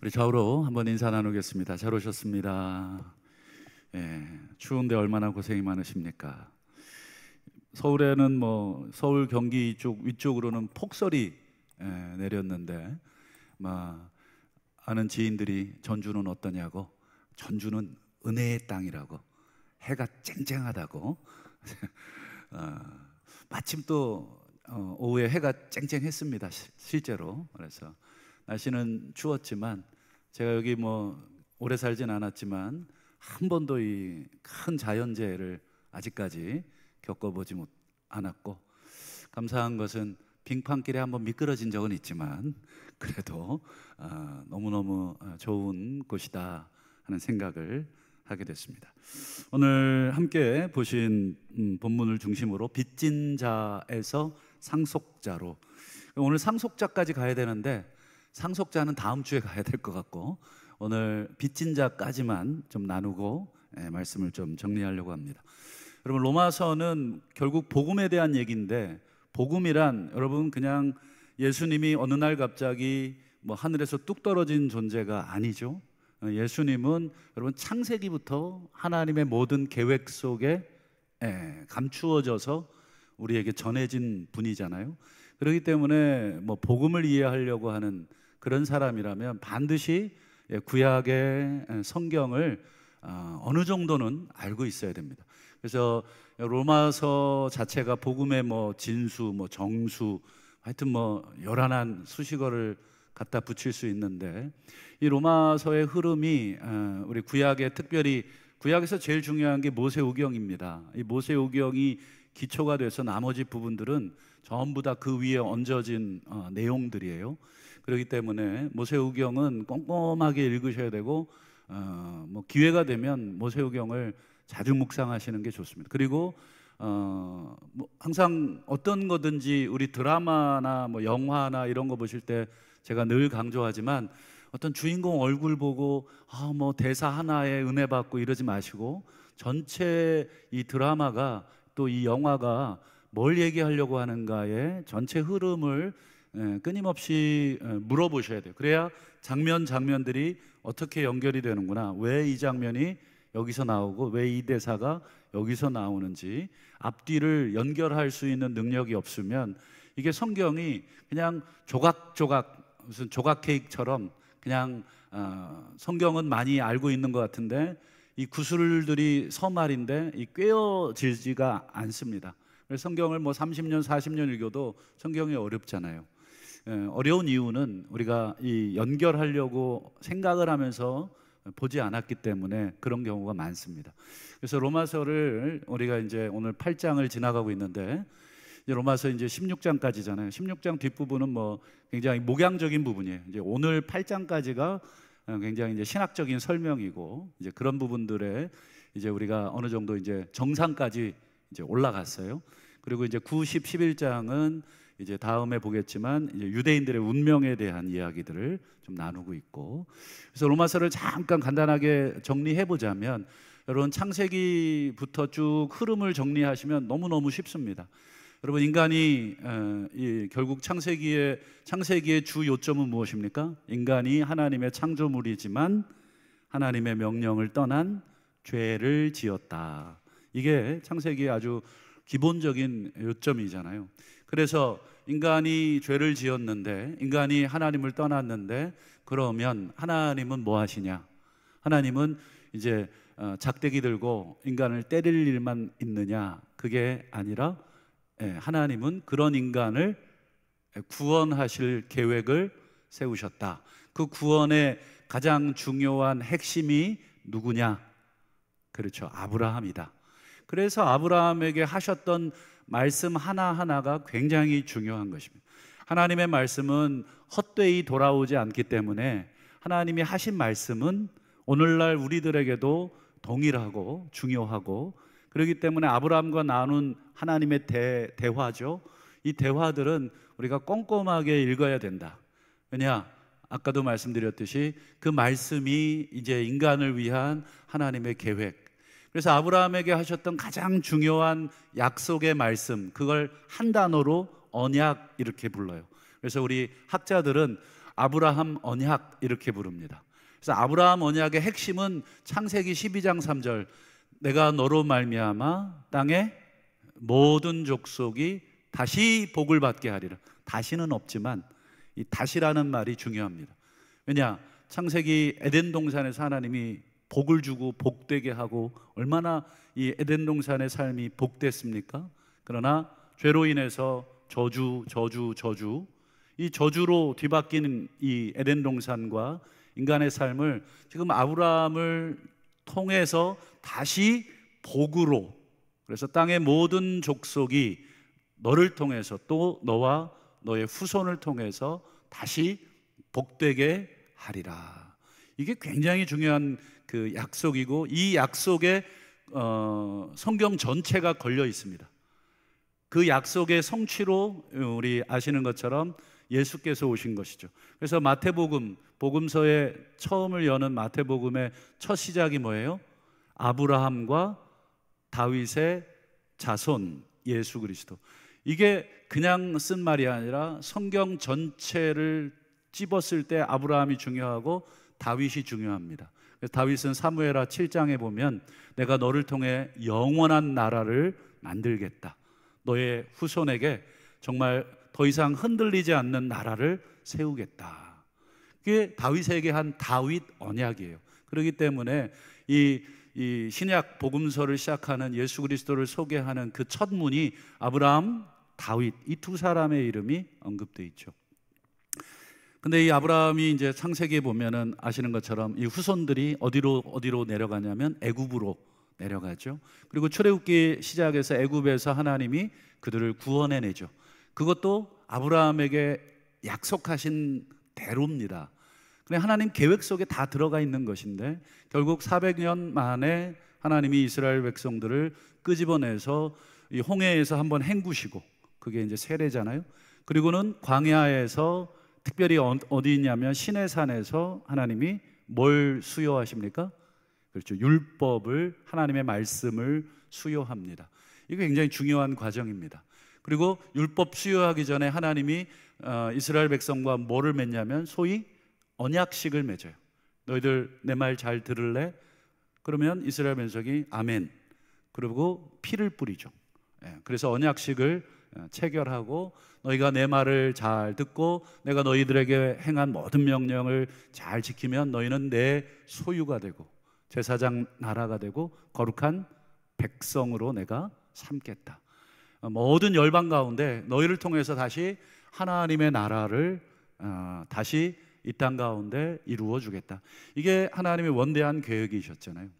우리 좌우로 한번 인사 나누겠습니다. 잘 오셨습니다. 추운데 얼마나 고생이 많으십니까? 서울에는 서울 경기 이쪽 위쪽으로는 폭설이 내렸는데 아는 지인들이 전주는 어떠냐고, 전주는 은혜의 땅이라고, 해가 쨍쨍하다고. 마침 또 오후에 해가 쨍쨍했습니다. 실제로. 그래서 날씨는 추웠지만 제가 여기 오래 살진 않았지만 한 번도 이 큰 자연재해를 아직까지 겪어보지 않았고, 감사한 것은 빙판길에 한번 미끄러진 적은 있지만 그래도 너무너무 좋은 곳이다 하는 생각을 하게 됐습니다. 오늘 함께 보신 본문을 중심으로 빚진 자에서 상속자로, 오늘 상속자까지 가야 되는데 상속자는 다음 주에 가야 될 것 같고, 오늘 빚진 자까지만 좀 나누고 말씀을 좀 정리하려고 합니다. 여러분, 로마서는 결국 복음에 대한 얘기인데, 복음이란 여러분 그냥 예수님이 어느 날 갑자기 하늘에서 뚝 떨어진 존재가 아니죠. 예수님은 여러분 창세기부터 하나님의 모든 계획 속에 감추어져서 우리에게 전해진 분이잖아요. 그렇기 때문에 복음을 이해하려고 하는 그런 사람이라면 반드시 구약의 성경을 어느 정도는 알고 있어야 됩니다. 그래서 로마서 자체가 복음의 진수, 정수, 하여튼 요란한 수식어를 갖다 붙일 수 있는데, 이 로마서의 흐름이 우리 구약에, 특별히 구약에서 제일 중요한 게 모세오경입니다. 이 모세오경이 기초가 돼서 나머지 부분들은 전부 다 그 위에 얹어진 내용들이에요. 그렇기 때문에 모세오경은 꼼꼼하게 읽으셔야 되고, 기회가 되면 모세오경을 자주 묵상하시는 게 좋습니다. 그리고 항상 어떤 거든지 우리 드라마나 영화나 이런 거 보실 때 제가 늘 강조하지만, 어떤 주인공 얼굴 보고 대사 하나에 은혜 받고 이러지 마시고, 전체 이 드라마가, 또 이 영화가 뭘 얘기하려고 하는가의 전체 흐름을 끊임없이 물어보셔야 돼요. 그래야 장면들이 어떻게 연결이 되는구나, 왜 이 장면이 여기서 나오고 왜 이 대사가 여기서 나오는지 앞뒤를 연결할 수 있는 능력이 없으면, 이게 성경이 그냥 조각조각, 무슨 조각 케이크처럼 그냥 성경은 많이 알고 있는 것 같은데 이 구슬들이 서말인데 꿰어지지가 않습니다. 그래서 성경을 30년 40년 읽어도 성경이 어렵잖아요. 어려운 이유는 우리가 이 연결하려고 생각을 하면서 보지 않았기 때문에 그런 경우가 많습니다. 그래서 로마서를 우리가 이제 오늘 8장을 지나가고 있는데, 이제 로마서 이제 16장까지잖아요. 16장 뒷부분은 굉장히 목양적인 부분이에요. 이제 오늘 8장까지가 굉장히 이제 신학적인 설명이고, 이제 그런 부분들에 이제 우리가 어느 정도 이제 정상까지 이제 올라갔어요. 그리고 이제 9, 10, 11장은 이제 다음에 보겠지만 이제 유대인들의 운명에 대한 이야기들을 좀 나누고 있고, 그래서 로마서를 잠깐 간단하게 정리해 보자면, 여러분 창세기부터 쭉 흐름을 정리하시면 너무너무 쉽습니다. 여러분, 인간이 결국 창세기의 주 요점은 무엇입니까? 인간이 하나님의 창조물이지만 하나님의 명령을 떠난 죄를 지었다. 이게 창세기의 아주 기본적인 요점이잖아요. 그래서 인간이 죄를 지었는데, 인간이 하나님을 떠났는데, 그러면 하나님은 뭐 하시냐? 하나님은 이제 작대기 들고 인간을 때릴 일만 있느냐? 그게 아니라 하나님은 그런 인간을 구원하실 계획을 세우셨다. 그 구원의 가장 중요한 핵심이 누구냐? 그렇죠, 아브라함이다. 그래서 아브라함에게 하셨던 말씀 하나하나가 굉장히 중요한 것입니다. 하나님의 말씀은 헛되이 돌아오지 않기 때문에 하나님이 하신 말씀은 오늘날 우리들에게도 동일하고 중요하고, 그렇기 때문에 아브라함과 나눈 하나님의 대화죠. 이 대화들은 우리가 꼼꼼하게 읽어야 된다. 왜냐? 아까도 말씀드렸듯이 그 말씀이 이제 인간을 위한 하나님의 계획. 그래서 아브라함에게 하셨던 가장 중요한 약속의 말씀, 그걸 한 단어로 언약 이렇게 불러요. 그래서 우리 학자들은 아브라함 언약 이렇게 부릅니다. 그래서 아브라함 언약의 핵심은 창세기 12장 3절, 내가 너로 말미암아 땅의 모든 족속이 다시 복을 받게 하리라. 다시는 없지만 이 다시라는 말이 중요합니다. 왜냐, 창세기 에덴 동산에서 하나님이 복을 주고 복되게 하고 얼마나 이 에덴 동산의 삶이 복됐습니까? 그러나 죄로 인해서 저주, 이 저주로 뒤바뀌는 이 에덴 동산과 인간의 삶을 지금 아브라함을 통해서 다시 복으로, 그래서 땅의 모든 족속이 너를 통해서 또 너와 너의 후손을 통해서 다시 복되게 하리라. 이게 굉장히 중요한 그 약속이고, 이 약속에 성경 전체가 걸려 있습니다. 그 약속의 성취로 우리 아시는 것처럼 예수께서 오신 것이죠. 그래서 마태복음, 복음서의 처음을 여는 마태복음의 첫 시작이 뭐예요? 아브라함과 다윗의 자손 예수 그리스도. 이게 그냥 쓴 말이 아니라 성경 전체를 찝었을 때 아브라함이 중요하고 다윗이 중요합니다. 그래서 다윗은 사무엘하 7장에 보면 내가 너를 통해 영원한 나라를 만들겠다, 너의 후손에게 정말 더 이상 흔들리지 않는 나라를 세우겠다. 그게 다윗에게 한 다윗 언약이에요. 그렇기 때문에 이 신약 복음서를 시작하는 예수 그리스도를 소개하는 그 첫 문이 아브라함, 다윗, 이 두 사람의 이름이 언급되어 있죠. 근데 이 아브라함이 이제 창세기에 보면은 아시는 것처럼 이 후손들이 어디로 내려가냐면 애굽으로 내려가죠. 그리고 출애굽기 시작해서 애굽에서 하나님이 그들을 구원해내죠. 그것도 아브라함에게 약속하신 대로입니다. 근데 하나님 계획 속에 다 들어가 있는 것인데 결국 400년 만에 하나님이 이스라엘 백성들을 끄집어내서 이 홍해에서 한번 헹구시고, 그게 이제 세례잖아요. 그리고는 광야에서 특별히 어디 있냐면 시내산에서 하나님이 뭘 수요하십니까? 그렇죠. 율법을, 하나님의 말씀을 수요합니다. 이게 굉장히 중요한 과정입니다. 그리고 율법 수요하기 전에 하나님이 이스라엘 백성과 뭐를 맺냐면 소위 언약식을 맺어요. 너희들 내 말 잘 들을래? 그러면 이스라엘 백성이 아멘, 그리고 피를 뿌리죠. 그래서 언약식을 체결하고 너희가 내 말을 잘 듣고 내가 너희들에게 행한 모든 명령을 잘 지키면 너희는 내 소유가 되고 제사장 나라가 되고 거룩한 백성으로 내가 삼겠다. 모든 열방 가운데 너희를 통해서 다시 하나님의 나라를 다시 이 땅 가운데 이루어 주겠다. 이게 하나님의 원대한 계획이셨잖아요.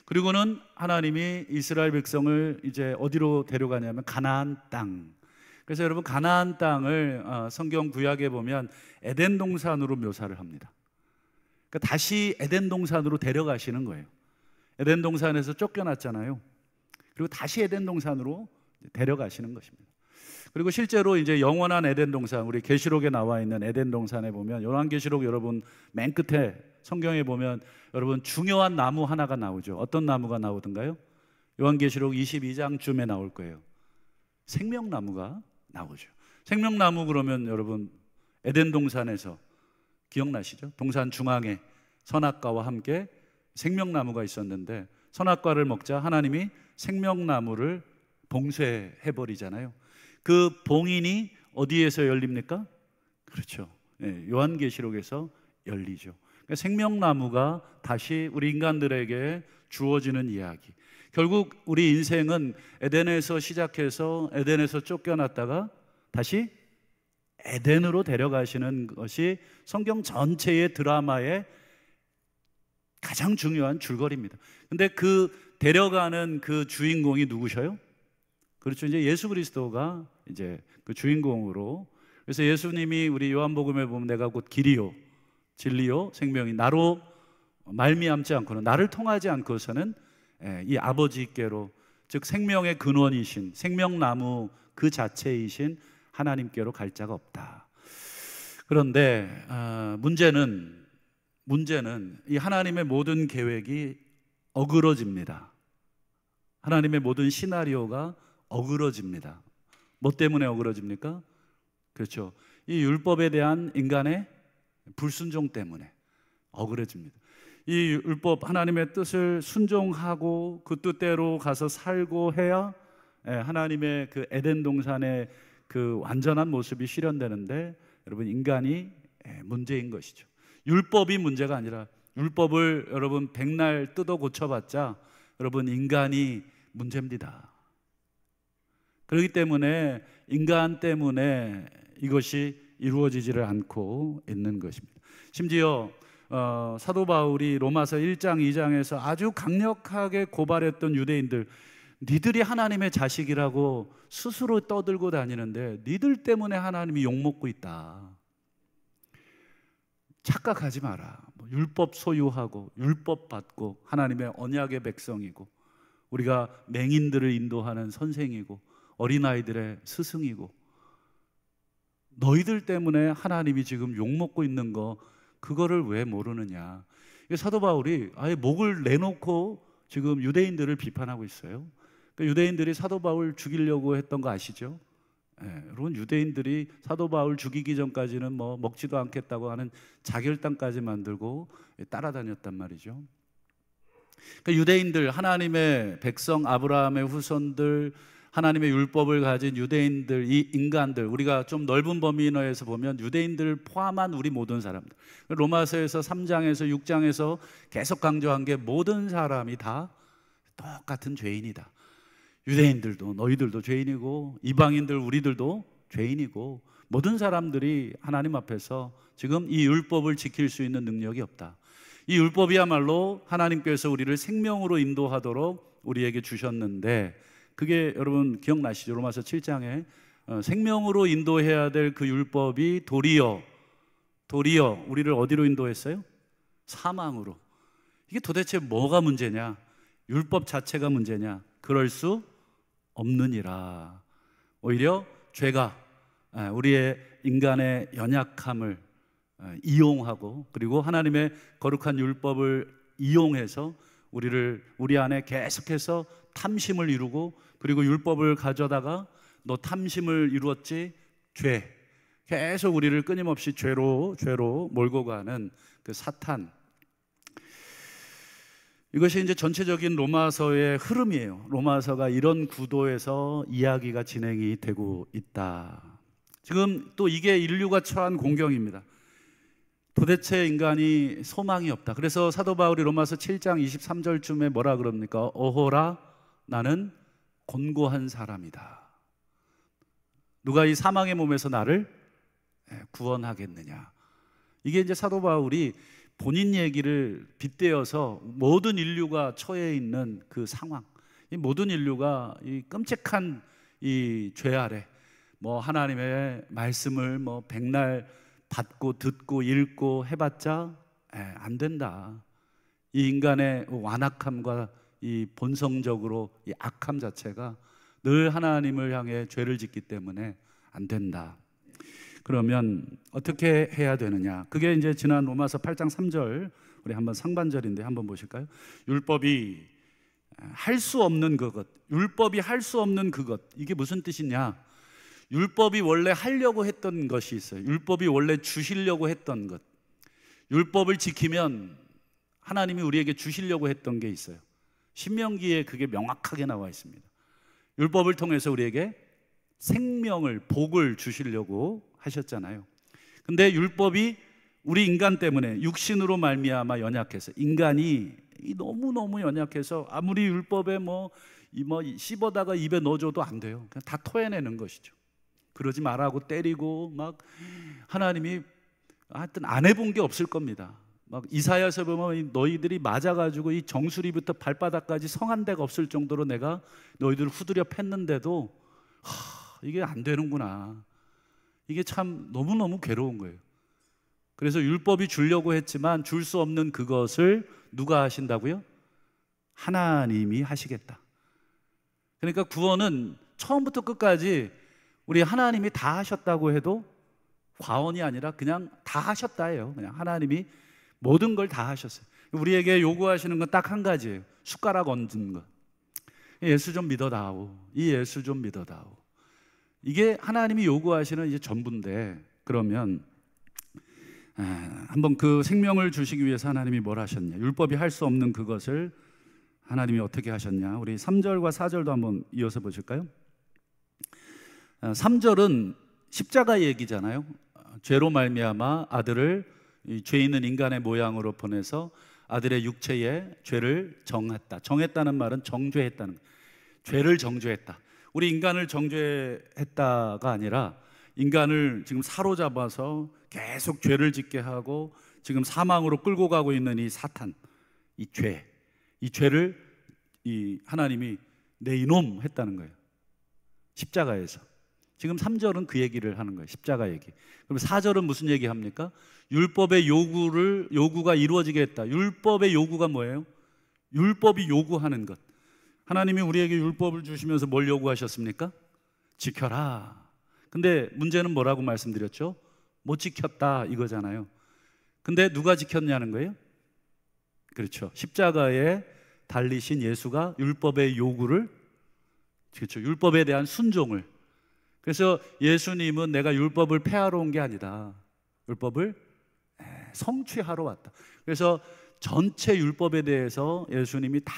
그리고는 하나님이 이스라엘 백성을 이제 어디로 데려가냐면 가나안 땅. 그래서 여러분, 가나안 땅을 성경 구약에 보면 에덴 동산으로 묘사를 합니다. 그러니까 다시 에덴 동산으로 데려가시는 거예요. 에덴 동산에서 쫓겨났잖아요. 그리고 다시 에덴 동산으로 데려가시는 것입니다. 그리고 실제로 이제 영원한 에덴 동산, 우리 계시록에 나와 있는 에덴 동산에 보면, 요한계시록 여러분 맨 끝에 성경에 보면 여러분 중요한 나무 하나가 나오죠. 어떤 나무가 나오던가요? 요한계시록 22장쯤에 나올 거예요. 생명나무가 나오죠. 생명나무 그러면 여러분 에덴 동산에서 기억나시죠? 동산 중앙에 선악과와 함께 생명나무가 있었는데 선악과를 먹자 하나님이 생명나무를 봉쇄해 버리잖아요. 그 봉인이 어디에서 열립니까? 그렇죠. 요한계시록에서 열리죠. 그러니까 생명나무가 다시 우리 인간들에게 주어지는 이야기. 결국 우리 인생은 에덴에서 시작해서 에덴에서 쫓겨났다가 다시 에덴으로 데려가시는 것이 성경 전체의 드라마의 가장 중요한 줄거리입니다. 근데 그 데려가는 그 주인공이 누구셔요? 그렇죠. 이제 예수 그리스도가 이제 그 주인공으로. 그래서 예수님이 우리 요한복음에 보면 내가 곧 길이요 진리요 생명이 나로 말미암지 않고는, 나를 통하지 않고서는 이 아버지께로, 즉 생명의 근원이신 생명나무 그 자체이신 하나님께로 갈 자가 없다. 그런데 문제는 이 하나님의 모든 계획이 어그러집니다. 하나님의 모든 시나리오가 어그러집니다. 뭐 때문에 어그러집니까? 그렇죠. 이 율법에 대한 인간의 불순종 때문에 억울해집니다. 이 율법, 하나님의 뜻을 순종하고 그 뜻대로 가서 살고 해야 하나님의 그 에덴 동산의 그 완전한 모습이 실현되는데, 여러분, 인간이 문제인 것이죠. 율법이 문제가 아니라, 율법을 여러분 백날 뜯어 고쳐봤자 여러분 인간이 문제입니다. 그렇기 때문에 인간 때문에 이것이 이루어지지를 않고 있는 것입니다. 심지어 사도 바울이 로마서 1장 2장에서 아주 강력하게 고발했던 유대인들, 니들이 하나님의 자식이라고 스스로 떠들고 다니는데 니들 때문에 하나님이 욕먹고 있다. 착각하지 마라. 율법 소유하고 율법 받고 하나님의 언약의 백성이고, 우리가 맹인들을 인도하는 선생이고 어린아이들의 스승이고, 너희들 때문에 하나님이 지금 욕먹고 있는 거, 그거를 왜 모르느냐. 사도 바울이 아예 목을 내놓고 지금 유대인들을 비판하고 있어요. 유대인들이 사도 바울 죽이려고 했던 거 아시죠? 여러분, 유대인들이 사도 바울 죽이기 전까지는 뭐 먹지도 않겠다고 하는 자결단까지 만들고 따라다녔단 말이죠. 유대인들, 하나님의 백성, 아브라함의 후손들, 하나님의 율법을 가진 유대인들, 이 인간들, 우리가 좀 넓은 범위 내에서 보면 유대인들을 포함한 우리 모든 사람들, 로마서에서 3장에서 6장에서 계속 강조한 게 모든 사람이 다 똑같은 죄인이다. 유대인들도 너희들도 죄인이고, 이방인들 우리들도 죄인이고, 모든 사람들이 하나님 앞에서 지금 이 율법을 지킬 수 있는 능력이 없다. 이 율법이야말로 하나님께서 우리를 생명으로 인도하도록 우리에게 주셨는데, 그게 여러분 기억나시죠? 로마서 7장에 생명으로 인도해야 될 그 율법이 도리어 우리를 어디로 인도했어요? 사망으로. 이게 도대체 뭐가 문제냐? 율법 자체가 문제냐? 그럴 수 없느니라. 오히려 죄가 우리의 인간의 연약함을 이용하고, 그리고 하나님의 거룩한 율법을 이용해서 우리 안에 계속해서 탐심을 이루고, 그리고 율법을 가져다가 너 탐심을 이루었지? 죄. 계속 우리를 끊임없이 죄로 몰고 가는 그 사탄. 이것이 이제 전체적인 로마서의 흐름이에요. 로마서가 이런 구도에서 이야기가 진행이 되고 있다. 지금 또 이게 인류가 처한 공경입니다. 도대체 인간이 소망이 없다. 그래서 사도 바울이 로마서 7장 23절쯤에 뭐라 그럽니까? 어호라, 나는 곤고한 사람이다. 누가 이 사망의 몸에서 나를 구원하겠느냐. 이게 이제 사도 바울이 본인 얘기를 빗대어서 모든 인류가 처해 있는 그 상황, 이 모든 인류가 이 끔찍한 이 죄 아래, 뭐 하나님의 말씀을 뭐 백날 받고 듣고 읽고 해봤자 안 된다. 이 인간의 완악함과 이 본성적으로 이 악함 자체가 늘 하나님을 향해 죄를 짓기 때문에 안 된다. 그러면 어떻게 해야 되느냐? 그게 이제 지난 로마서 8장 3절, 우리 한번 상반절인데 한번 보실까요? 율법이 할 수 없는 그것, 율법이 할 수 없는 그것, 이게 무슨 뜻이냐? 율법이 원래 하려고 했던 것이 있어요. 율법이 원래 주시려고 했던 것, 율법을 지키면 하나님이 우리에게 주시려고 했던 게 있어요. 신명기에 그게 명확하게 나와 있습니다. 율법을 통해서 우리에게 생명을, 복을 주시려고 하셨잖아요. 근데 율법이 우리 인간 때문에 육신으로 말미암아 연약해서, 인간이 너무너무 연약해서 아무리 율법에 뭐 씹어다가 입에 넣어줘도 안 돼요. 그냥 다 토해내는 것이죠. 그러지 말라고 때리고 막, 하나님이 하여튼 안 해본 게 없을 겁니다. 막 이사야서 보면 너희들이 맞아가지고 이 정수리부터 발바닥까지 성한 데가 없을 정도로 내가 너희들을 후드려 팼는데도 이게 안 되는구나. 이게 참 너무너무 괴로운 거예요. 그래서 율법이 주려고 했지만 줄 수 없는 그것을 누가 하신다고요? 하나님이 하시겠다. 그러니까 구원은 처음부터 끝까지 우리 하나님이 다 하셨다고 해도 과언이 아니라 그냥 다 하셨다예요. 그냥 하나님이 모든 걸 다 하셨어요. 우리에게 요구하시는 건 딱 한 가지예요. 숟가락 얹은 것. 예수 좀 믿어다오. 이 예수 좀 믿어다오. 이게 하나님이 요구하시는 이제 전부인데, 그러면 한번 그 생명을 주시기 위해서 하나님이 뭘 하셨냐, 율법이 할 수 없는 그것을 하나님이 어떻게 하셨냐. 우리 3절과 4절도 한번 이어서 보실까요? 3절은 십자가 얘기잖아요. 죄로 말미암아 아들을 죄 있는 인간의 모양으로 보내서 아들의 육체에 죄를 정했다. 정했다는 말은 정죄했다는 거예요. 죄를 정죄했다. 우리 인간을 정죄했다가 아니라 인간을 지금 사로잡아서 계속 죄를 짓게 하고 지금 사망으로 끌고 가고 있는 이 사탄, 이 죄를 하나님이 내 이놈 했다는 거예요. 십자가에서. 지금 3절은 그 얘기를 하는 거예요. 십자가 얘기. 그럼 4절은 무슨 얘기 합니까? 율법의 요구가 이루어지게 했다. 율법의 요구가 뭐예요? 율법이 요구하는 것. 하나님이 우리에게 율법을 주시면서 뭘 요구하셨습니까? 지켜라. 근데 문제는 뭐라고 말씀드렸죠? 못 지켰다 이거잖아요. 근데 누가 지켰냐는 거예요? 그렇죠. 십자가에 달리신 예수가 율법의 요구를, 그렇죠, 율법에 대한 순종을. 그래서 예수님은 내가 율법을 폐하러 온 게 아니다. 율법을 성취하러 왔다. 그래서 전체 율법에 대해서 예수님이 다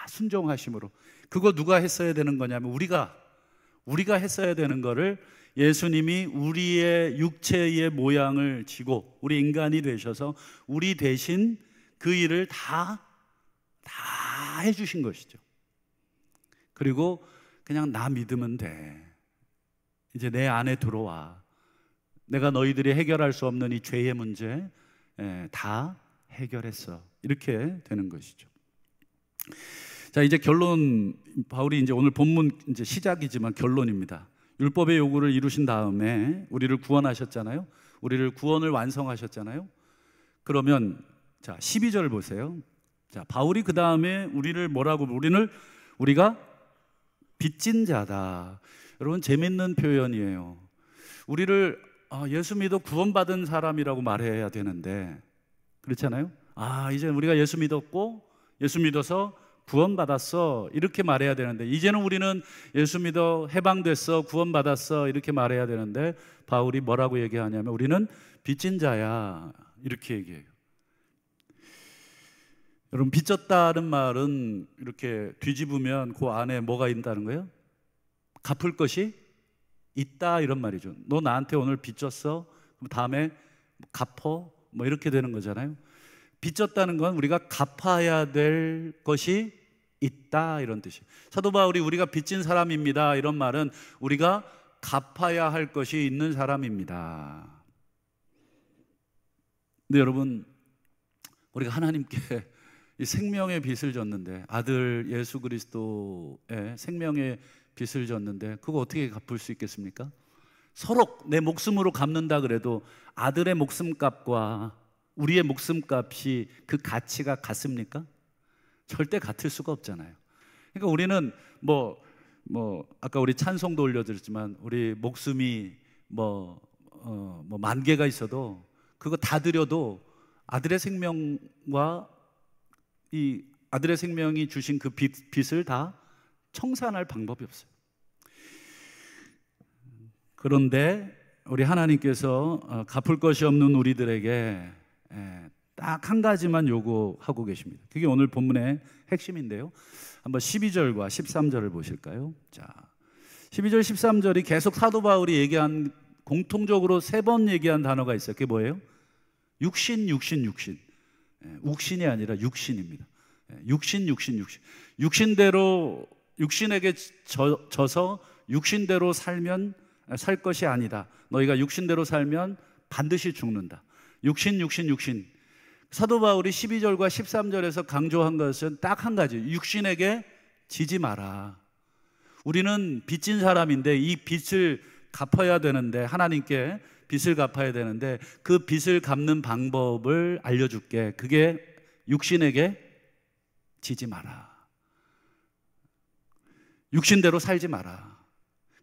순종하심으로, 그거 누가 했어야 되는 거냐면 우리가 했어야 되는 거를 예수님이 우리의 육체의 모양을 지고 우리 인간이 되셔서 우리 대신 그 일을 다 해주신 것이죠. 그리고 그냥 나 믿으면 돼. 이제 내 안에 들어와. 내가 너희들이 해결할 수 없는 이 죄의 문제 다 해결했어. 이렇게 되는 것이죠. 자, 이제 결론. 바울이 이제 오늘 본문 이제 시작이지만 결론입니다. 율법의 요구를 이루신 다음에 우리를 구원하셨잖아요. 우리를 구원을 완성하셨잖아요. 그러면 자, 12절 보세요. 자, 바울이 그 다음에 우리를 뭐라고, 우리가 빚진 자다. 여러분, 재밌는 표현이에요. 우리를 예수 믿어 구원받은 사람이라고 말해야 되는데, 그렇잖아요. 이제 우리가 예수 믿었고 예수 믿어서 구원받았어 이렇게 말해야 되는데, 이제는 우리는 예수 믿어 해방됐어, 구원받았어 이렇게 말해야 되는데, 바울이 뭐라고 얘기하냐면 우리는 빚진 자야 이렇게 얘기해요. 여러분, 빚졌다는 말은 이렇게 뒤집으면 그 안에 뭐가 있다는 거예요? 갚을 것이 있다 이런 말이죠. 너 나한테 오늘 빚졌어? 그럼 다음에 갚어? 뭐 이렇게 되는 거잖아요. 빚졌다는 건 우리가 갚아야 될 것이 있다 이런 뜻이에요. 사도 바울이 우리가 빚진 사람입니다 이런 말은 우리가 갚아야 할 것이 있는 사람입니다. 근데 여러분, 우리가 하나님께 이 생명의 빚을 졌는데, 아들 예수 그리스도의 생명의 빚을 졌는데 그거 어떻게 갚을 수 있겠습니까? 서로 내 목숨으로 갚는다 그래도 아들의 목숨값과 우리의 목숨값이 그 가치가 같습니까? 절대 같을 수가 없잖아요. 그러니까 우리는 뭐 아까 우리 찬송도 올려드렸지만 우리 목숨이 만 개가 있어도 그거 다 드려도 아들의 생명과 이 아들의 생명이 주신 그 빚을 다 청산할 방법이 없어요. 그런데 우리 하나님께서 갚을 것이 없는 우리들에게 딱 한 가지만 요구하고 계십니다. 그게 오늘 본문의 핵심인데요. 한번 12절과 13절을 보실까요? 자, 12절 13절이 계속 사도 바울이 얘기한, 공통적으로 3번 얘기한 단어가 있어요. 그게 뭐예요? 육신. 욱신이 아니라 육신입니다. 육신. 육신대로, 육신에게 져서 육신대로 살면 살 것이 아니다. 너희가 육신대로 살면 반드시 죽는다. 육신. 사도 바울이 12절과 13절에서 강조한 것은 딱 한 가지, 육신에게 지지 마라. 우리는 빚진 사람인데 이 빚을 갚아야 되는데, 하나님께 빚을 갚아야 되는데 그 빚을 갚는 방법을 알려줄게. 그게 육신에게 지지 마라. 육신대로 살지 마라.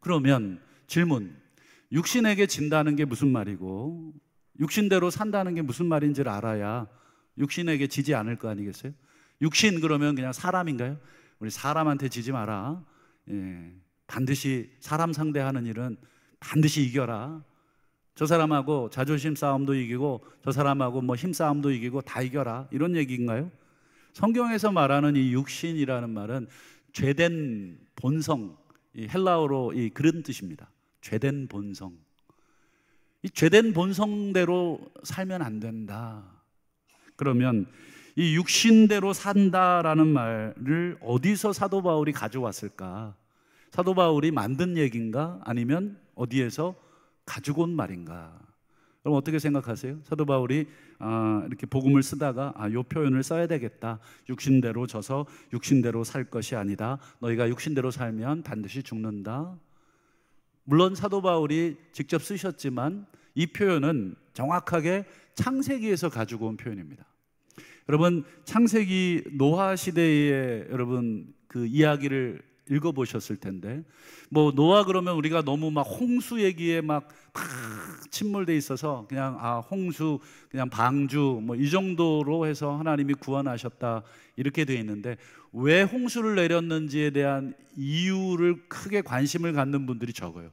그러면 질문, 육신에게 진다는 게 무슨 말이고 육신대로 산다는 게 무슨 말인지를 알아야 육신에게 지지 않을 거 아니겠어요? 육신 그러면 그냥 사람인가요? 우리 사람한테 지지 마라. 반드시 사람 상대하는 일은 반드시 이겨라. 저 사람하고 자존심 싸움도 이기고 저 사람하고 뭐 힘싸움도 이기고 다 이겨라, 이런 얘기인가요? 성경에서 말하는 이 육신이라는 말은 죄된 본성, 이 헬라어로 이 그런 뜻입니다. 죄된 본성. 이 죄된 본성대로 살면 안 된다. 그러면 이 육신대로 산다라는 말을 어디서 사도 바울이 가져왔을까? 사도 바울이 만든 얘기인가? 아니면 어디에서 가지고 온 말인가? 그럼 어떻게 생각하세요? 사도 바울이 이렇게 복음을 쓰다가 이 표현을 써야 되겠다. 육신대로 져서 육신대로 살 것이 아니다. 너희가 육신대로 살면 반드시 죽는다. 물론 사도 바울이 직접 쓰셨지만 이 표현은 정확하게 창세기에서 가지고 온 표현입니다. 여러분, 창세기 노아 시대에 여러분 그 이야기를 읽어보셨을 텐데, 뭐 노아 그러면 우리가 너무 막 홍수 얘기에 막 침몰돼 있어서 그냥 홍수, 그냥 방주 뭐 이 정도로 해서 하나님이 구원하셨다 이렇게 돼 있는데, 왜 홍수를 내렸는지에 대한 이유를 크게 관심을 갖는 분들이 적어요.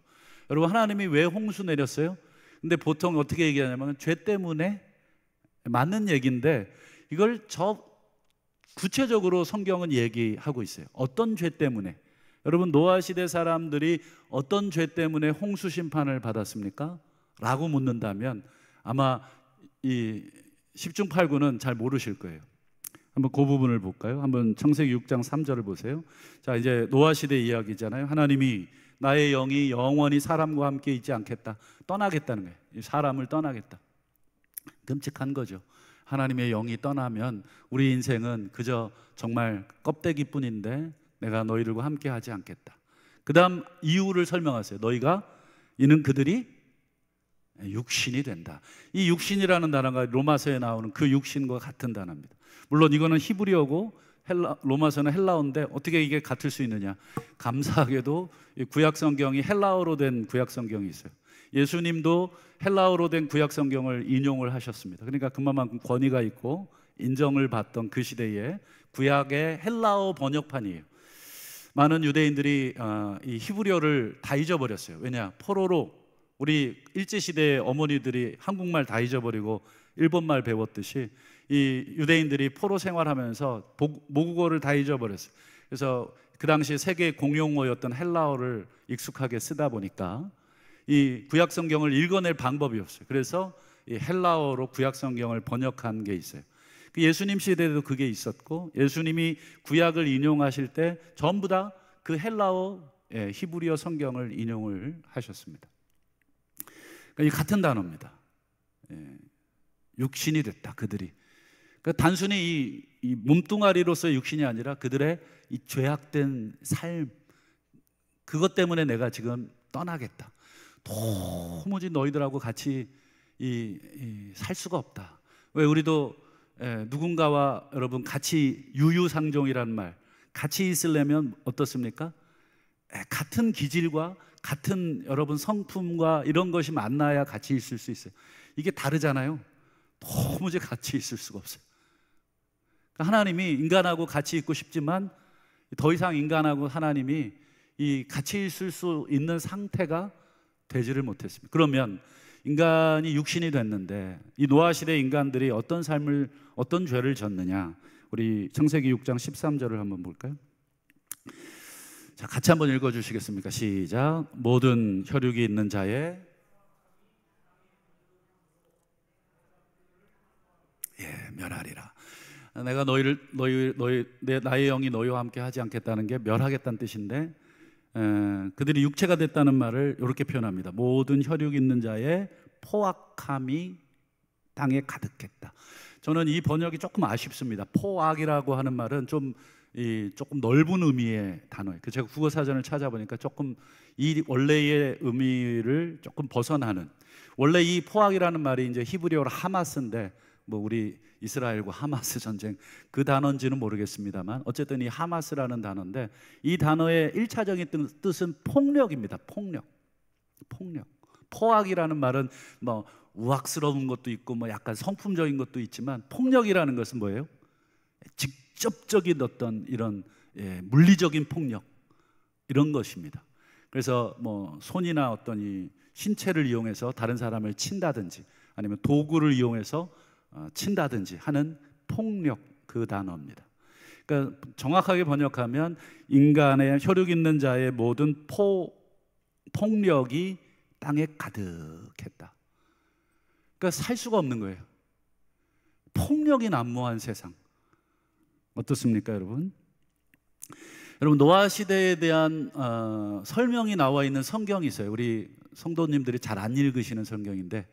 여러분, 하나님이 왜 홍수 내렸어요? 근데 보통 어떻게 얘기하냐면 죄 때문에, 맞는 얘기인데 이걸 구체적으로 성경은 얘기하고 있어요. 어떤 죄 때문에? 여러분, 노아 시대 사람들이 어떤 죄 때문에 홍수 심판을 받았습니까? 라고 묻는다면 아마 이 10중 8구는 잘 모르실 거예요. 한번 그 부분을 볼까요? 한번 창세기 6장 3절을 보세요. 자, 이제 노아 시대 이야기잖아요. 하나님이 나의 영이 영원히 사람과 함께 있지 않겠다, 떠나겠다는 거예요. 사람을 떠나겠다. 끔찍한 거죠. 하나님의 영이 떠나면 우리 인생은 그저 정말 껍데기뿐인데 내가 너희들과 함께 하지 않겠다. 그 다음 이유를 설명하세요. 이는 그들이 육신이 된다. 이 육신이라는 단어가 로마서에 나오는 그 육신과 같은 단어입니다. 물론 이거는 히브리어고 로마서는 헬라어인데 어떻게 이게 같을 수 있느냐? 감사하게도 구약 성경이 헬라어로 된 구약 성경이 있어요. 예수님도 헬라어로 된 구약 성경을 인용을 하셨습니다. 그러니까 그만큼 권위가 있고 인정을 받던 그 시대에 구약의 헬라어 번역판이에요. 많은 유대인들이 이 히브리어를 다 잊어버렸어요. 왜냐? 포로로 우리 일제시대의 어머니들이 한국말 다 잊어버리고 일본말 배웠듯이 이 유대인들이 포로 생활하면서 모국어를 다 잊어버렸어요. 그래서 그 당시 세계 공용어였던 헬라어를 익숙하게 쓰다 보니까 이 구약 성경을 읽어낼 방법이 없어요. 그래서 이 헬라어로 구약 성경을 번역한 게 있어요. 그 예수님 시대에도 그게 있었고, 예수님이 구약을 인용하실 때 전부 다 그 헬라어 히브리어 성경을 인용을 하셨습니다. 그러니까 이 같은 단어입니다. 육신이 됐다, 그들이. 그러니까 단순히 이 몸뚱아리로서의 육신이 아니라 그들의 이 죄악된 삶, 그것 때문에 내가 지금 떠나겠다. 도무지 너희들하고 같이 살 수가 없다. 왜? 우리도 누군가와 여러분 같이 유유상종이라는 말, 같이 있으려면 어떻습니까? 같은 기질과 같은 여러분 성품과 이런 것이 만나야 같이 있을 수 있어요. 이게 다르잖아요. 도무지 같이 있을 수가 없어요. 하나님이 인간하고 같이 있고 싶지만 더 이상 인간하고 하나님이 이 같이 있을 수 있는 상태가 되지를 못했습니다. 그러면 인간이 육신이 됐는데 이 노아 시대 인간들이 어떤 삶을, 어떤 죄를 졌느냐? 우리 창세기 6장 13절을 한번 볼까요? 자, 같이 한번 읽어주시겠습니까? 시작. 모든 혈육이 있는 자의 멸하리라. 내가 나의 영이 너희와 함께 하지 않겠다는 게 멸하겠다는 뜻인데, 그들이 육체가 됐다는 말을 이렇게 표현합니다. 모든 혈육 있는 자의 포악함이 땅에 가득했다. 저는 이 번역이 조금 아쉽습니다. 포악이라고 하는 말은 조금 넓은 의미의 단어예요. 제가 국어 사전을 찾아보니까 조금 이 원래의 의미를 조금 벗어나는, 원래 이 포악이라는 말이 이제 히브리어로 하마스인데, 뭐 우리 이스라엘과 하마스 전쟁 그 단어인지는 모르겠습니다만 어쨌든 이 하마스라는 단어인데, 이 단어의 1차적인 뜻은 폭력입니다. 폭력. 포악이라는 말은 뭐 우악스러운 것도 있고 뭐 약간 성품적인 것도 있지만, 폭력이라는 것은 뭐예요? 직접적인 어떤 이런 물리적인 폭력, 이런 것입니다. 그래서 뭐 손이나 어떤 이 신체를 이용해서 다른 사람을 친다든지 아니면 도구를 이용해서 친다든지 하는 폭력, 그 단어입니다. 그러니까 정확하게 번역하면 인간의 혈육 있는 자의 모든 폭력이 땅에 가득했다. 그러니까 살 수가 없는 거예요. 폭력이 난무한 세상. 어떻습니까, 여러분? 여러분, 노아 시대에 대한 설명이 나와 있는 성경이 있어요. 우리 성도님들이 잘 안 읽으시는 성경인데,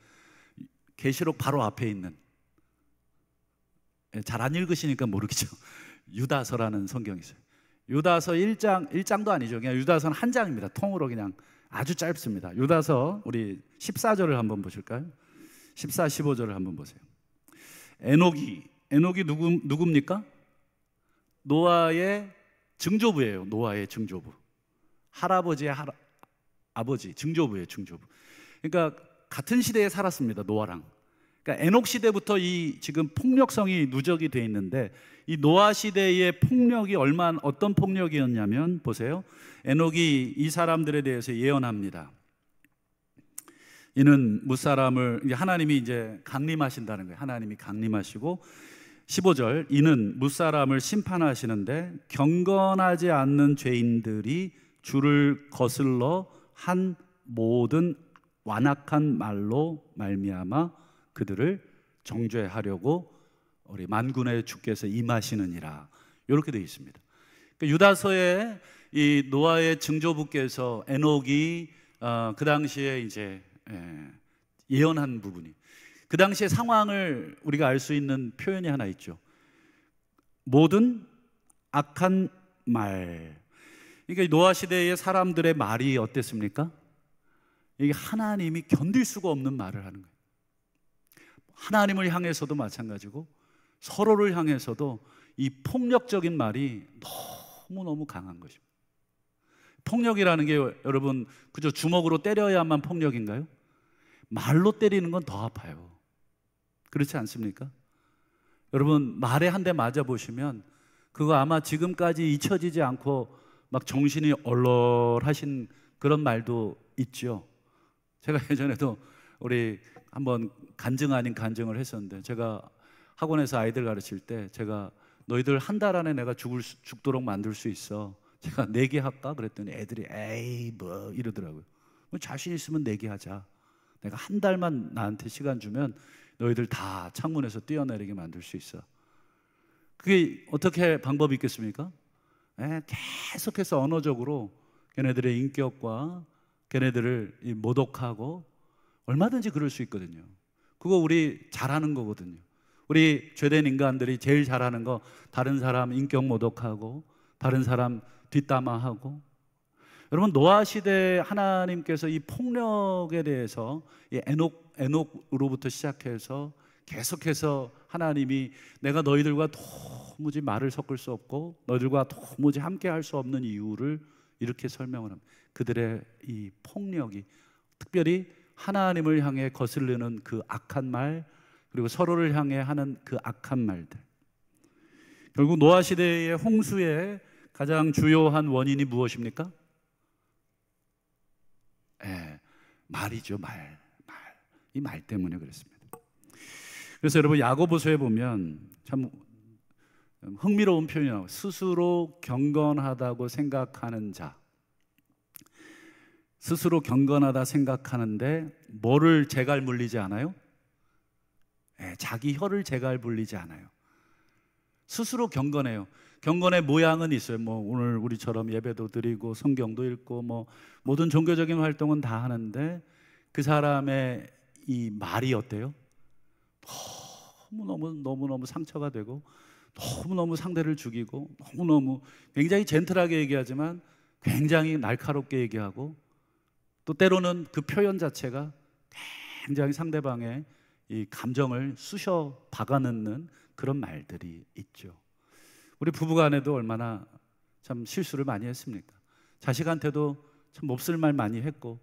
계시록 바로 앞에 있는, 잘 안 읽으시니까 모르겠죠. 유다서라는 성경이 있어요. 유다서 1장도 아니죠. 그냥 유다서는 한 장입니다. 통으로 그냥 아주 짧습니다. 유다서 우리 14절을 한번 보실까요? 14, 15절을 한번 보세요. 에녹이 누굽니까? 노아의 증조부예요. 노아의 증조부. 할아버지의 아버지, 증조부예요. 증조부. 그러니까 같은 시대에 살았습니다. 노아랑. 그러니까 에녹 시대부터 이 지금 폭력성이 누적이 돼 있는데, 이 노아 시대의 폭력이 어떤 폭력이었냐면, 보세요. 에녹이 이 사람들에 대해서 예언합니다. 이는 무사람을, 하나님이 이제 강림하신다는 거예요. 하나님이 강림하시고, 15절, 이는 무사람을 심판하시는데 경건하지 않는 죄인들이 주를 거슬러 한 모든 완악한 말로 말미암아 그들을 정죄하려고 우리 만군의 주께서 임하시느니라. 이렇게 되어 있습니다. 그러니까 유다서에 이 노아의 증조부께서 에녹이 그 당시에 이제 예언한 부분이, 그 당시의 상황을 우리가 알 수 있는 표현이 하나 있죠. 모든 악한 말. 그러니까 노아 시대의 사람들의 말이 어땠습니까? 이게 하나님이 견딜 수가 없는 말을 하는 거예요. 하나님을 향해서도 마찬가지고 서로를 향해서도 이 폭력적인 말이 너무너무 강한 것입니다. 폭력이라는 게 여러분 그저 주먹으로 때려야만 폭력인가요? 말로 때리는 건 더 아파요. 그렇지 않습니까? 여러분, 말에 한 대 맞아보시면 그거 아마 지금까지 잊혀지지 않고 막 정신이 얼얼하신 그런 말도 있죠. 제가 예전에도 우리 한번 간증 아닌 간증을 했었는데, 제가 학원에서 아이들 가르칠 때 제가 너희들 한 달 안에 내가 죽도록 만들 수 있어. 제가 내기할까? 그랬더니 애들이 에이 뭐 이러더라고요. 자신 있으면 내기하자. 내가 한 달만 나한테 시간 주면 너희들 다 창문에서 뛰어내리게 만들 수 있어. 그게 어떻게 방법이 있겠습니까? 계속해서 언어적으로 걔네들의 인격과 걔네들을 모독하고 얼마든지 그럴 수 있거든요. 그거 우리 잘하는 거거든요. 우리 죄된 인간들이 제일 잘하는 거, 다른 사람 인격 모독하고 다른 사람 뒷담화하고. 여러분, 노아 시대 하나님께서 이 폭력에 대해서 이 에녹으로부터 시작해서 계속해서 하나님이 내가 너희들과 도무지 말을 섞을 수 없고 너희들과 도무지 함께 할 수 없는 이유를 이렇게 설명을 합니다. 그들의 이 폭력이, 특별히 하나님을 향해 거슬리는 그 악한 말, 그리고 서로를 향해 하는 그 악한 말들. 결국 노아 시대의 홍수의 가장 주요한 원인이 무엇입니까? 말이죠. 말. 이 말 때문에 그렇습니다. 그래서 여러분, 야고보서에 보면 참 흥미로운 표현이 나와요. 스스로 경건하다고 생각하는 자. 스스로 경건하다 생각하는데 뭐를 제갈 물리지 않아요? 자기 혀를 제갈 물리지 않아요. 스스로 경건해요. 경건의 모양은 있어요. 뭐 오늘 우리처럼 예배도 드리고 성경도 읽고 뭐 모든 종교적인 활동은 다 하는데, 그 사람의 이 말이 어때요? 너무너무 상처가 되고 너무너무 상대를 죽이고 너무너무 굉장히 젠틀하게 얘기하지만 굉장히 날카롭게 얘기하고, 또 때로는 그 표현 자체가 굉장히 상대방의 이 감정을 쑤셔 박아넣는 그런 말들이 있죠. 우리 부부간에도 얼마나 참 실수를 많이 했습니까? 자식한테도 참 몹쓸 말 많이 했고,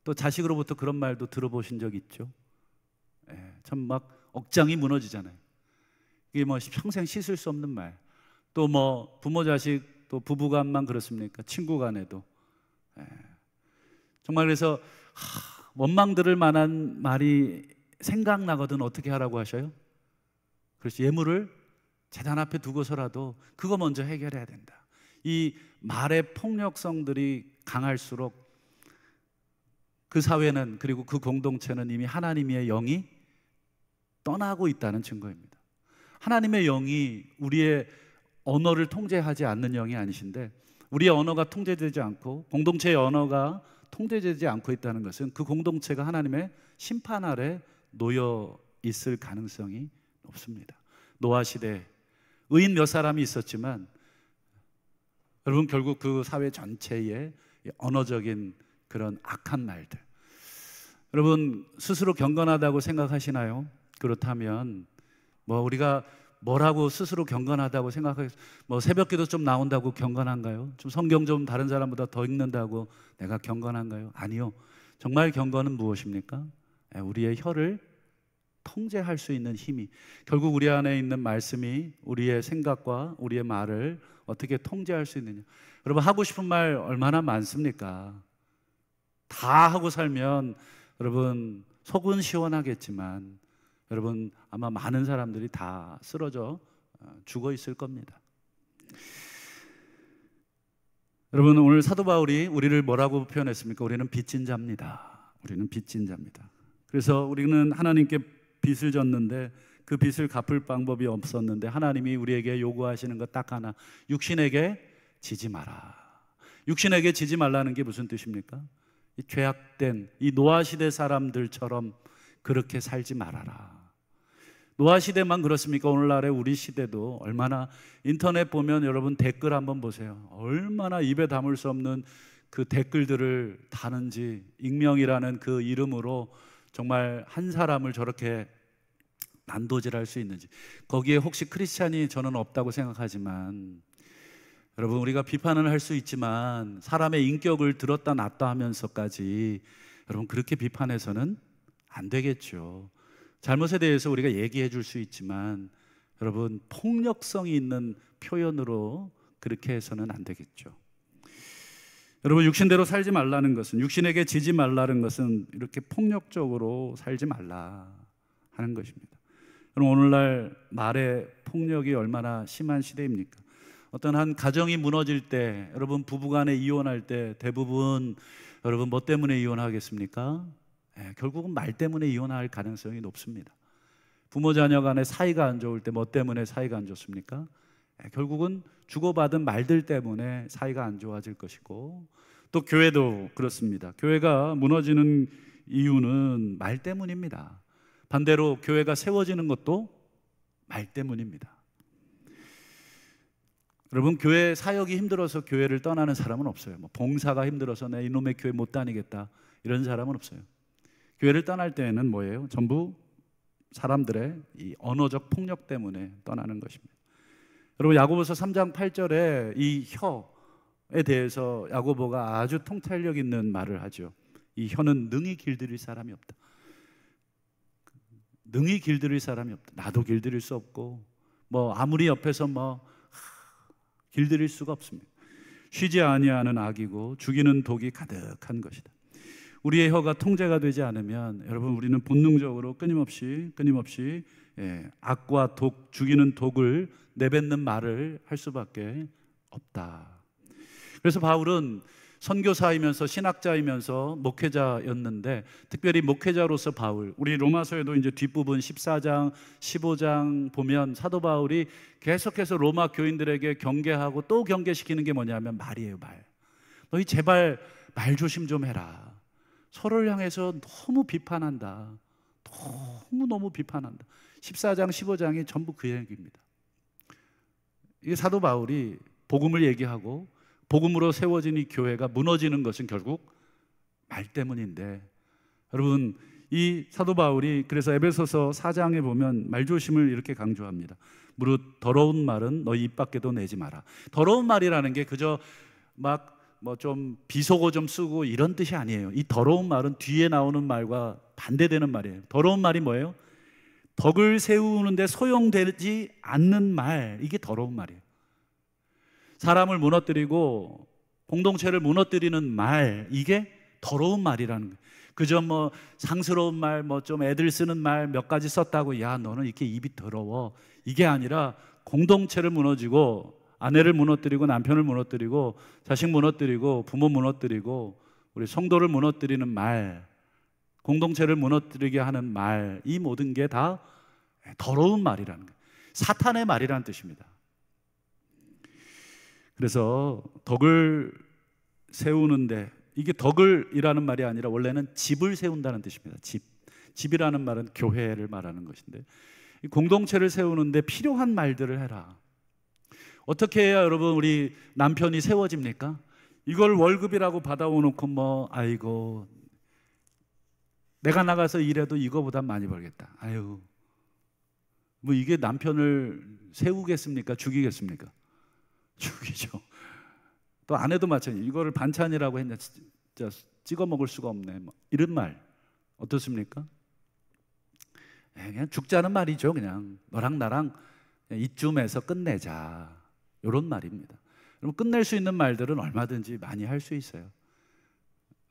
또 자식으로부터 그런 말도 들어보신 적 있죠? 참 막 억장이 무너지잖아요. 이게 뭐 평생 씻을 수 없는 말. 또 뭐 부모 자식, 또 부부간만 그렇습니까? 친구 간에도. 정말 그래서 원망 들을 만한 말이 생각나거든 어떻게 하라고 하셔요? 그렇지, 예물을 제단 앞에 두고서라도 그거 먼저 해결해야 된다. 이 말의 폭력성들이 강할수록 그 사회는, 그리고 그 공동체는 이미 하나님의 영이 떠나고 있다는 증거입니다. 하나님의 영이 우리의 언어를 통제하지 않는 영이 아니신데, 우리의 언어가 통제되지 않고 공동체의 언어가 통제되지 않고 있다는 것은 그 공동체가 하나님의 심판 아래 놓여 있을 가능성이 높습니다. 노아 시대 의인 몇 사람이 있었지만 여러분, 결국 그 사회 전체의 언어적인 그런 악한 말들, 여러분 스스로 경건하다고 생각하시나요? 그렇다면 우리가 뭐라고 스스로 경건하다고 생각하겠어요? 새벽기도 좀 나온다고 경건한가요? 좀 성경 좀 다른 사람보다 더 읽는다고 내가 경건한가요? 아니요. 정말 경건은 무엇입니까? 우리의 혀를 통제할 수 있는 힘이, 결국 우리 안에 있는 말씀이 우리의 생각과 우리의 말을 어떻게 통제할 수 있느냐. 여러분, 하고 싶은 말 얼마나 많습니까? 다 하고 살면 여러분 속은 시원하겠지만 여러분 아마 많은 사람들이 다 쓰러져 죽어 있을 겁니다. 여러분, 오늘 사도 바울이 우리를 뭐라고 표현했습니까? 우리는 빚진 자입니다. 우리는 빚진 자입니다. 그래서 우리는 하나님께 빚을 졌는데 그 빚을 갚을 방법이 없었는데 하나님이 우리에게 요구하시는 것 딱 하나, 육신에게 지지 마라. 육신에게 지지 말라는 게 무슨 뜻입니까? 이 죄악된 이 노아 시대 사람들처럼 그렇게 살지 말아라. 노아 시대만 그렇습니까? 오늘날의 우리 시대도 얼마나, 인터넷 보면 여러분 댓글 한번 보세요. 얼마나 입에 담을 수 없는 그 댓글들을 다는지, 익명이라는 그 이름으로 정말 한 사람을 저렇게 난도질할 수 있는지. 거기에 혹시 크리스찬이 저는 없다고 생각하지만, 여러분 우리가 비판을 할 수 있지만 사람의 인격을 들었다 놨다 하면서까지 여러분 그렇게 비판해서는 안 되겠죠. 잘못에 대해서 우리가 얘기해 줄 수 있지만 여러분 폭력성이 있는 표현으로 그렇게 해서는 안 되겠죠. 여러분, 육신대로 살지 말라는 것은, 육신에게 지지 말라는 것은 이렇게 폭력적으로 살지 말라 하는 것입니다. 여러분, 오늘날 말의 폭력이 얼마나 심한 시대입니까? 어떤 한 가정이 무너질 때, 여러분 부부간에 이혼할 때 대부분 여러분 뭐 때문에 이혼하겠습니까? 결국은 말 때문에 이혼할 가능성이 높습니다. 부모 자녀 간에 사이가 안 좋을 때 뭐 때문에 사이가 안 좋습니까? 결국은 주고받은 말들 때문에 사이가 안 좋아질 것이고, 또 교회도 그렇습니다. 교회가 무너지는 이유는 말 때문입니다. 반대로 교회가 세워지는 것도 말 때문입니다. 여러분, 교회 사역이 힘들어서 교회를 떠나는 사람은 없어요. 봉사가 힘들어서 내 이놈의 교회 못 다니겠다 이런 사람은 없어요. 교회를 떠날 때에는 뭐예요? 전부 사람들의 이 언어적 폭력 때문에 떠나는 것입니다. 여러분, 야고보서 3장 8절에 이 혀에 대해서 야고보가 아주 통찰력 있는 말을 하죠. 이 혀는 능히 길들일 사람이 없다. 능히 길들일 사람이 없다. 나도 길들일 수 없고 아무리 옆에서 길들일 수가 없습니다. 쉬지 아니하는 악이고 죽이는 독이 가득한 것이다. 우리의 혀가 통제가 되지 않으면 여러분 우리는 본능적으로 끊임없이 악과 독, 죽이는 독을 내뱉는 말을 할 수밖에 없다. 그래서 바울은 선교사이면서 신학자이면서 목회자였는데, 특별히 목회자로서 바울, 우리 로마서에도 이제 뒷부분 14장, 15장 보면 사도 바울이 계속해서 로마 교인들에게 경계하고 또 경계시키는 게 뭐냐면 말이에요, 말. 너희 제발 말 조심 좀 해라. 서로를 향해서 너무 비판한다. 너무 비판한다. 14장, 15장이 전부 그 얘기입니다. 이게 사도 바울이 복음을 얘기하고 복음으로 세워진 이 교회가 무너지는 것은 결국 말 때문인데, 여러분 이 사도 바울이 그래서 에베소서 4장에 보면 말조심을 이렇게 강조합니다. 무릇 더러운 말은 너희 입 밖에도 내지 마라. 더러운 말이라는 게 그저 좀 비속어 좀 쓰고 이런 뜻이 아니에요. 이 더러운 말은 뒤에 나오는 말과 반대되는 말이에요. 더러운 말이 뭐예요? 덕을 세우는데 소용되지 않는 말, 이게 더러운 말이에요. 사람을 무너뜨리고 공동체를 무너뜨리는 말, 이게 더러운 말이라는 거예요. 그저 뭐 상스러운 말, 뭐 좀 애들 쓰는 말 몇 가지 썼다고 야 너는 이렇게 입이 더러워, 이게 아니라 공동체를 무너지고 아내를 무너뜨리고 남편을 무너뜨리고 자식 무너뜨리고 부모 무너뜨리고 우리 성도를 무너뜨리는 말, 공동체를 무너뜨리게 하는 말, 이 모든 게 다 더러운 말이라는 거예요. 사탄의 말이라는 뜻입니다. 그래서 덕을 세우는데, 이게 덕을이라는 말이 아니라 원래는 집을 세운다는 뜻입니다. 집이라는 말은 교회를 말하는 것인데, 이 공동체를 세우는데 필요한 말들을 해라. 어떻게 해야 여러분 우리 남편이 세워집니까? 이걸 월급이라고 받아오놓고 뭐 아이고 내가 나가서 일해도 이거보다 많이 벌겠다, 아유 뭐 이게 남편을 세우겠습니까? 죽이겠습니까? 죽이죠. 또 아내도 마찬가지. 이거를 반찬이라고 했냐, 진짜 찍어 먹을 수가 없네, 뭐 이런 말 어떻습니까? 그냥 죽자는 말이죠. 그냥 너랑 나랑 이쯤에서 끝내자, 이런 말입니다. 그럼 끝낼 수 있는 말들은 얼마든지 많이 할 수 있어요.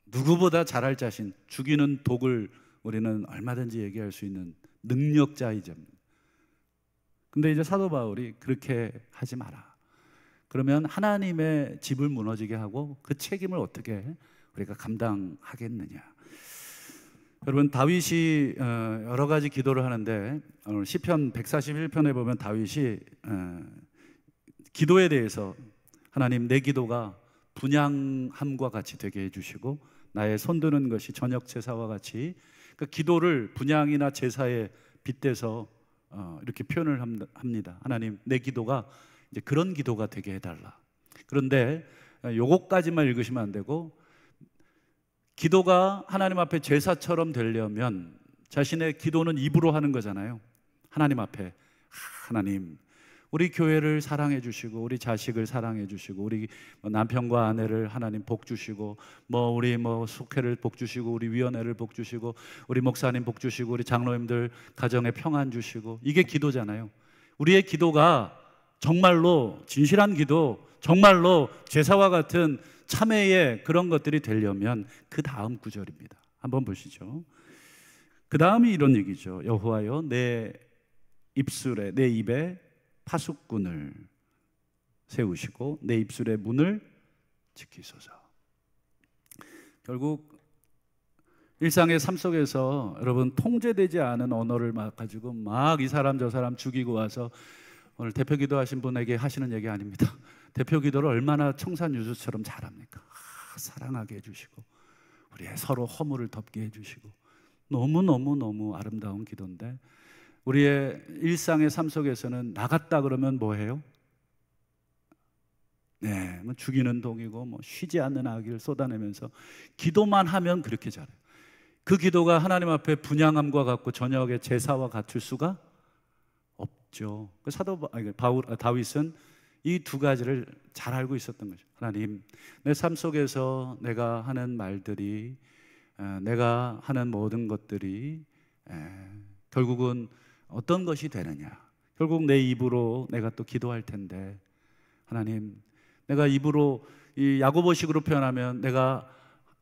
누구보다 잘할 자신, 죽이는 독을 우리는 얼마든지 얘기할 수 있는 능력자이죠. 근데 이제 사도 바울이 그렇게 하지 마라. 그러면 하나님의 집을 무너지게 하고 그 책임을 어떻게 우리가 감당하겠느냐. 여러분 다윗이 여러 가지 기도를 하는데, 오늘 시편 141편에 보면 다윗이 기도에 대해서 하나님 내 기도가 분향함과 같이 되게 해주시고 나의 손드는 것이 저녁 제사와 같이, 그 기도를 분향이나 제사에 빗대서 이렇게 표현을 합니다. 하나님 내 기도가 이제 그런 기도가 되게 해달라. 그런데 요것까지만 읽으시면 안 되고, 기도가 하나님 앞에 제사처럼 되려면 자신의 기도는 입으로 하는 거잖아요. 하나님 앞에 하나님 우리 교회를 사랑해 주시고 우리 자식을 사랑해 주시고 우리 남편과 아내를 하나님 복 주시고 뭐 우리 뭐 속회를 복 주시고 우리 위원회를 복 주시고 우리 목사님 복 주시고 우리 장로님들 가정에 평안 주시고, 이게 기도잖아요. 우리의 기도가 정말로 진실한 기도, 정말로 제사와 같은 참회의 그런 것들이 되려면 그 다음 구절입니다. 한번 보시죠. 그 다음이 이런 얘기죠. 여호와여 내 입술에, 내 입에 파수꾼을 세우시고 내 입술의 문을 지키소서. 결국 일상의 삶 속에서 여러분 통제되지 않은 언어를 막 가지고 막 이 사람 저 사람 죽이고 와서, 오늘 대표 기도하신 분에게 하시는 얘기 아닙니다. 대표 기도를 얼마나 청산유수처럼 잘합니까? 사랑하게 해주시고 우리의 서로 허물을 덮게 해주시고, 너무너무 아름다운 기도인데 우리의 일상의 삶 속에서는 나갔다 그러면 뭐 해요? 네, 뭐 죽이는 독이고 뭐 쉬지 않는 악의를 쏟아내면서 기도만 하면 그렇게 잘해요. 그 기도가 하나님 앞에 분향함과 같고 저녁의 제사와 같을 수가 없죠. 다윗은 이 두 가지를 잘 알고 있었던 거죠. 하나님, 내 삶 속에서 내가 하는 말들이, 내가 하는 모든 것들이 결국은 어떤 것이 되느냐. 결국 내 입으로 내가 또 기도할 텐데, 하나님, 내가 입으로 이 야고보식으로 표현하면 내가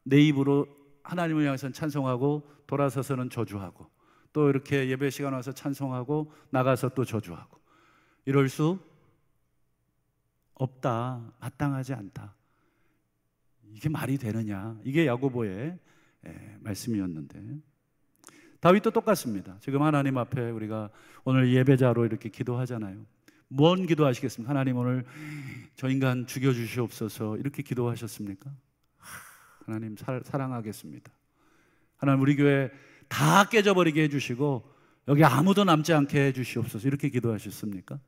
내 입으로 하나님을 향해서는 찬송하고 돌아서서는 저주하고 또 이렇게 예배 시간 와서 찬송하고 나가서 또 저주하고, 이럴 수 없다, 마땅하지 않다. 이게 말이 되느냐. 이게 야고보의 말씀이었는데, 다윗도 똑같습니다. 지금 하나님 앞에 우리가 오늘 예배자로 이렇게 기도하잖아요. 뭔 기도하시겠습니까? 하나님 오늘 저 인간 죽여주시옵소서 이렇게 기도하셨습니까? 하나님 사랑하겠습니다. 하나님 우리 교회 다 깨져버리게 해주시고 여기 아무도 남지 않게 해주시옵소서 이렇게 기도하셨습니까?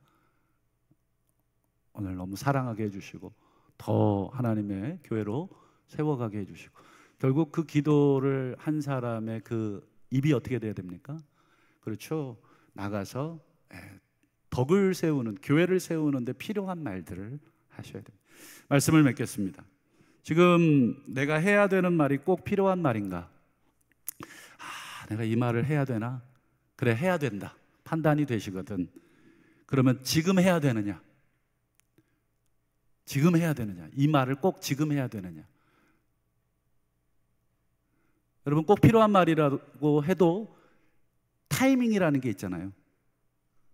오늘 너무 사랑하게 해주시고 더 하나님의 교회로 세워가게 해주시고, 결국 그 기도를 한 사람의 그 입이 어떻게 돼야 됩니까? 그렇죠. 나가서 덕을 세우는, 교회를 세우는데 필요한 말들을 하셔야 됩니다. 말씀을 맺겠습니다. 지금 내가 해야 되는 말이 꼭 필요한 말인가? 내가 이 말을 해야 되나? 그래, 해야 된다. 판단이 되시거든. 그러면 지금 해야 되느냐? 지금 해야 되느냐? 이 말을 꼭 지금 해야 되느냐? 여러분, 꼭 필요한 말이라고 해도 타이밍이라는 게 있잖아요.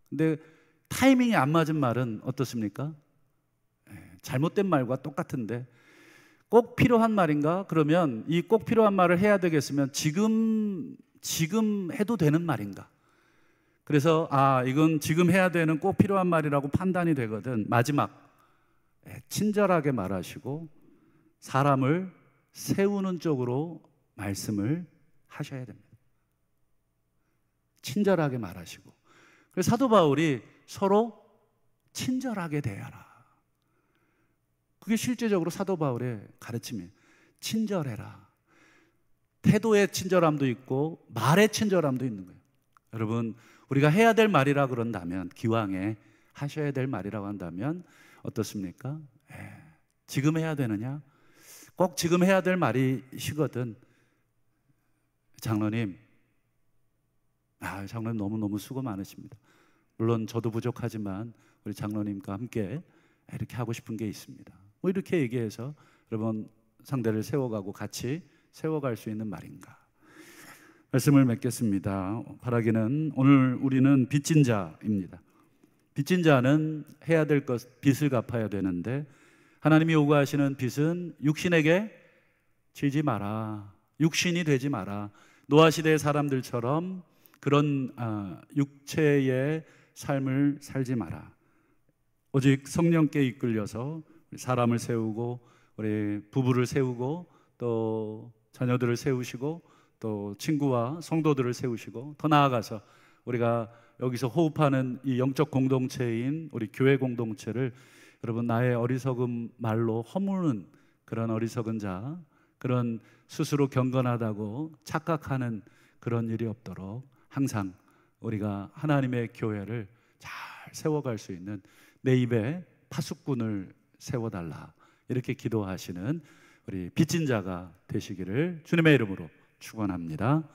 근데 타이밍이 안 맞은 말은 어떻습니까? 잘못된 말과 똑같은데, 꼭 필요한 말인가? 그러면 이 꼭 필요한 말을 해야 되겠으면 지금 해도 되는 말인가? 그래서 이건 지금 해야 되는 꼭 필요한 말이라고 판단이 되거든. 마지막, 친절하게 말하시고 사람을 세우는 쪽으로 말씀을 하셔야 됩니다. 친절하게 말하시고. 그래서 사도 바울이 서로 친절하게 대하라. 그게 실제적으로 사도 바울의 가르침이에요. 친절해라. 태도의 친절함도 있고 말의 친절함도 있는 거예요. 여러분, 우리가 해야 될 말이라 그런다면, 기왕에 하셔야 될 말이라고 한다면 어떻습니까? 지금 해야 되느냐? 꼭 지금 해야 될 말이시거든. 장로님, 장로님 너무너무 수고 많으십니다. 물론 저도 부족하지만 우리 장로님과 함께 이렇게 하고 싶은 게 있습니다. 뭐 이렇게 얘기해서 여러분 상대를 세워가고 같이 세워갈 수 있는 말인가? 말씀을 맺겠습니다. 바라기는 오늘 우리는 빚진 자입니다. 빚진 자는 해야 될 것, 빚을 갚아야 되는데, 하나님이 요구하시는 빚은 육신에게 지지 마라. 육신이 되지 마라. 노아 시대의 사람들처럼 그런 육체의 삶을 살지 마라. 오직 성령께 이끌려서 사람을 세우고, 우리 부부를 세우고, 또 자녀들을 세우시고, 또 친구와 성도들을 세우시고, 더 나아가서 우리가 여기서 호흡하는 이 영적 공동체인 우리 교회 공동체를, 여러분, 나의 어리석은 말로 허무는 그런 어리석은 자, 그런 스스로 경건하다고 착각하는 그런 일이 없도록 항상 우리가 하나님의 교회를 잘 세워갈 수 있는 내 입에 파수꾼을 세워달라, 이렇게 기도하시는 우리 빚진 자가 되시기를 주님의 이름으로 축원합니다.